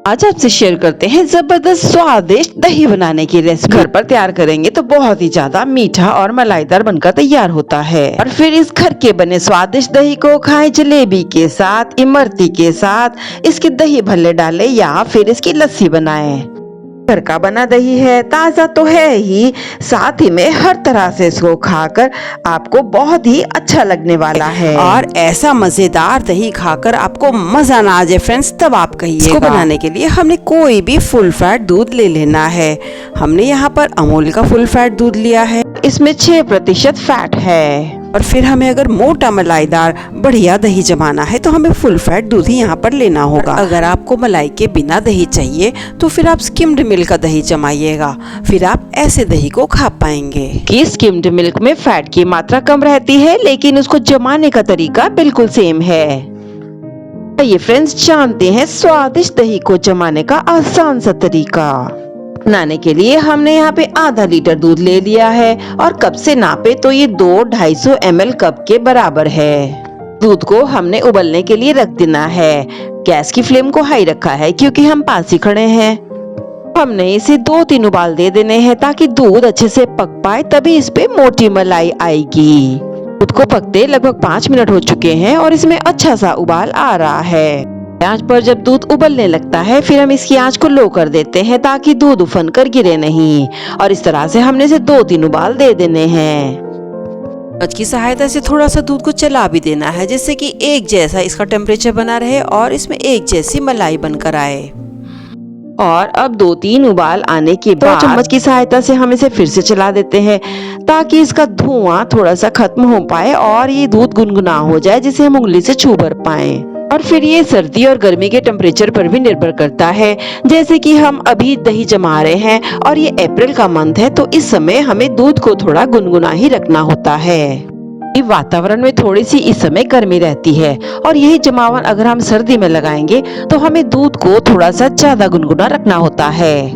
आज आपसे शेयर करते हैं जबरदस्त स्वादिष्ट दही बनाने की रेसिपी। घर पर तैयार करेंगे तो बहुत ही ज्यादा मीठा और मलाईदार बनकर तैयार होता है। और फिर इस घर के बने स्वादिष्ट दही को खाएं जलेबी के साथ, इमरती के साथ, इसके दही भल्ले डालें या फिर इसकी लस्सी बनाएं। घर का बना दही है, ताजा तो है ही, साथ ही में हर तरह से इसको खाकर आपको बहुत ही अच्छा लगने वाला है। और ऐसा मजेदार दही खाकर आपको मजा ना आ जाए फ्रेंड्स, तब आप कहिए। इसको बनाने के लिए हमने कोई भी फुल फैट दूध ले लेना है। हमने यहाँ पर अमूल का फुल फैट दूध लिया है, इसमें 6% फैट है। और फिर हमें अगर मोटा मलाईदार बढ़िया दही जमाना है तो हमें फुल फैट दूध ही यहाँ पर लेना होगा। अगर आपको मलाई के बिना दही चाहिए तो फिर आप स्किम्ड मिल्क का दही जमाइएगा, फिर आप ऐसे दही को खा पाएंगे। कि स्किम्ड मिल्क में फैट की मात्रा कम रहती है, लेकिन उसको जमाने का तरीका बिल्कुल सेम है। ये फ्रेंड्स जानते हैं स्वादिष्ट दही को जमाने का आसान सा तरीका। बनाने के लिए हमने यहाँ पे आधा लीटर दूध ले लिया है और कप से नापे तो ये 250 ml कप के बराबर है। दूध को हमने उबलने के लिए रख देना है। गैस की फ्लेम को हाई रखा है क्योंकि हम पास ही खड़े हैं। हमने इसे 2-3 उबाल दे देने हैं ताकि दूध अच्छे से पक पाए, तभी इस पे मोटी मलाई आएगी। दूध को पकते लगभग 5 मिनट हो चुके हैं और इसमें अच्छा सा उबाल आ रहा है। आंच पर जब दूध उबलने लगता है फिर हम इसकी आंच को लो कर देते हैं ताकि दूध उफन कर गिरे नहीं, और इस तरह से हमने इसे 2-3 उबाल दे देने हैं। चम्मच की सहायता से थोड़ा सा दूध को चला भी देना है जिससे कि एक जैसा इसका टेम्परेचर बना रहे और इसमें एक जैसी मलाई बनकर आए। और अब 2-3 उबाल आने के बाद चम्मच की सहायता से हम इसे फिर से चला देते हैं ताकि इसका धुआं थोड़ा सा खत्म हो पाए और ये दूध गुनगुना हो जाए जिसे हम उंगली से छू भर पाए। और फिर ये सर्दी और गर्मी के टेम्परेचर पर भी निर्भर करता है। जैसे कि हम अभी दही जमा रहे हैं और ये अप्रैल का मंथ है, तो इस समय हमें दूध को थोड़ा गुनगुना ही रखना होता है। वातावरण में थोड़ी सी इस समय गर्मी रहती है और यही जमावन अगर हम सर्दी में लगाएंगे तो हमें दूध को थोड़ा सा ज्यादा गुनगुना रखना होता है।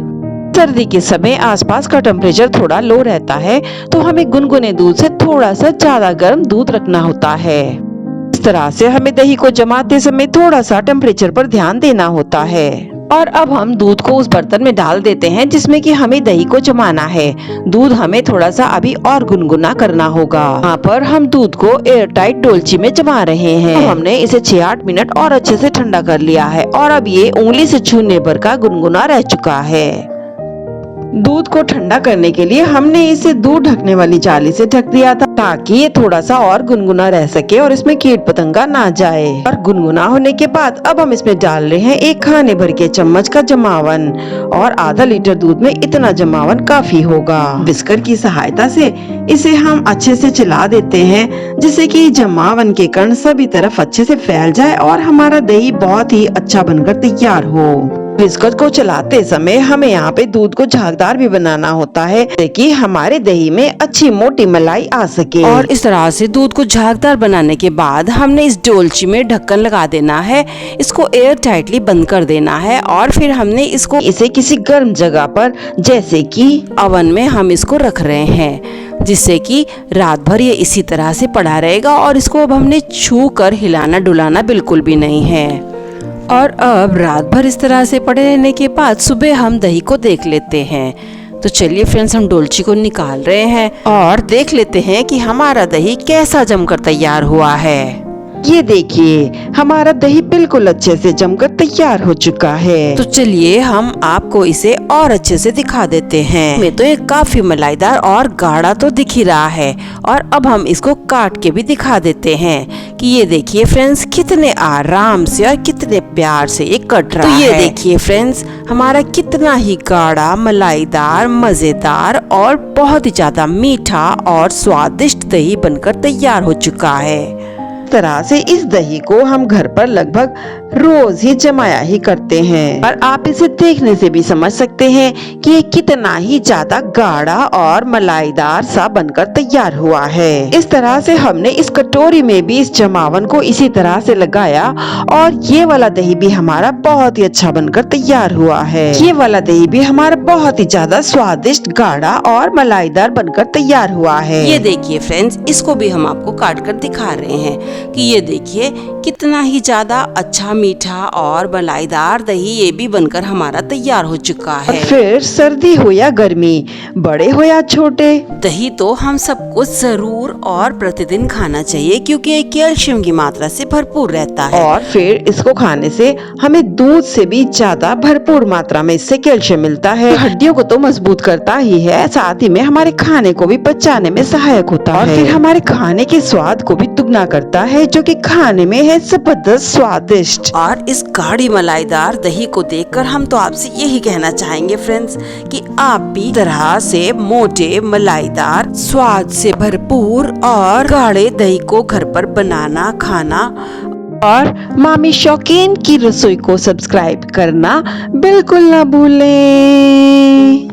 सर्दी के समय आसपास का टेम्परेचर थोड़ा लो रहता है, तो हमें गुनगुने दूध से थोड़ा सा ज्यादा गर्म दूध रखना होता है। इस तरह से हमें दही को जमाते समय थोड़ा सा टेम्परेचर पर ध्यान देना होता है। और अब हम दूध को उस बर्तन में डाल देते हैं जिसमें कि हमें दही को जमाना है। दूध हमें थोड़ा सा अभी और गुनगुना करना होगा। यहाँ पर हम दूध को एयर टाइट डोलची में जमा रहे हैं। हमने इसे 6-8 मिनट और अच्छे से ठंडा कर लिया है और अब ये उंगली से छूने भर का गुनगुना रह चुका है। दूध को ठंडा करने के लिए हमने इसे दूध ढकने वाली जाली से ढक दिया था ताकि ये थोड़ा सा और गुनगुना रह सके और इसमें कीट पतंगा ना जाए। और गुनगुना होने के बाद अब हम इसमें डाल रहे हैं 1 खाने भर के चम्मच का जमावन, और आधा लीटर दूध में इतना जमावन काफी होगा। विस्कर की सहायता से इसे हम अच्छे से चला देते हैं जिससे कि जमावन के कण सभी तरफ अच्छे से फैल जाए और हमारा दही बहुत ही अच्छा बनकर तैयार हो। विस्कर को चलाते समय हमें यहाँ पे दूध को झागदार भी बनाना होता है ताकि हमारे दही में अच्छी मोटी मलाई आ सके। और इस तरह से दूध को झागदार बनाने के बाद हमने इस डोलची में ढक्कन लगा देना है, इसको एयर टाइटली बंद कर देना है और फिर हमने इसे किसी गर्म जगह पर जैसे कि ओवन में हम इसको रख रहे हैं, जिससे कि रात भर ये इसी तरह से पड़ा रहेगा और इसको अब हमने छू कर हिलाना डुलाना बिल्कुल भी नहीं है। और अब रात भर इस तरह से पड़े रहने के बाद सुबह हम दही को देख लेते हैं। तो चलिए फ्रेंड्स, हम डोलची को निकाल रहे हैं और देख लेते हैं कि हमारा दही कैसा जमकर तैयार हुआ है। ये देखिए हमारा दही बिल्कुल अच्छे से जमकर तैयार हो चुका है। तो चलिए हम आपको इसे और अच्छे से दिखा देते हैं। मैं तो ये काफी मलाईदार और गाढ़ा तो दिख ही रहा है, और अब हम इसको काट के भी दिखा देते हैं कि ये देखिए फ्रेंड्स कितने आराम से और कितने प्यार से ये कट रहा है। तो ये देखिए फ्रेंड्स हमारा कितना ही गाढ़ा, मलाईदार, मजेदार और बहुत ही ज्यादा मीठा और स्वादिष्ट दही बनकर तैयार हो चुका है। तरह से इस दही को हम घर पर लगभग रोज ही जमाया ही करते हैं, और आप इसे देखने से भी समझ सकते हैं कि ये कितना ही ज्यादा गाढ़ा और मलाईदार सा बनकर तैयार हुआ है। इस तरह से हमने इस कटोरी में भी इस जमावन को इसी तरह से लगाया और ये वाला दही भी हमारा बहुत ही अच्छा बनकर तैयार हुआ है। ये वाला दही भी हमारा बहुत ही ज्यादा स्वादिष्ट, गाढ़ा और मलाईदार बनकर तैयार हुआ है। ये देखिए फ्रेंड्स, इसको भी हम आपको काट कर दिखा रहे हैं। कि ये देखिए कितना ही ज़्यादा अच्छा मीठा और मलाईदार दही ये भी बनकर हमारा तैयार हो चुका और है। फिर सर्दी हो या गर्मी, बड़े हो या छोटे, दही तो हम सबको जरूर और प्रतिदिन खाना चाहिए क्योंकि ये कैल्शियम की मात्रा से भरपूर रहता है। और फिर इसको खाने से हमें दूध से भी ज्यादा भरपूर मात्रा में इससे कैल्शियम मिलता है। हड्डियों को तो मजबूत करता ही है, साथ ही में हमारे खाने को भी पचाने में सहायक होता है और फिर हमारे खाने के स्वाद को भी दुगना करता है, जो कि खाने में है जबरदस्त स्वादिष्ट। और इस गाढ़ी मलाईदार दही को देखकर हम तो आपसे यही कहना चाहेंगे फ्रेंड्स कि आप भी तरह से मोटे मलाईदार स्वाद से भरपूर और गाढ़े दही को घर पर बनाना खाना। और मामी शौकीन की रसोई को सब्सक्राइब करना बिल्कुल ना भूलें।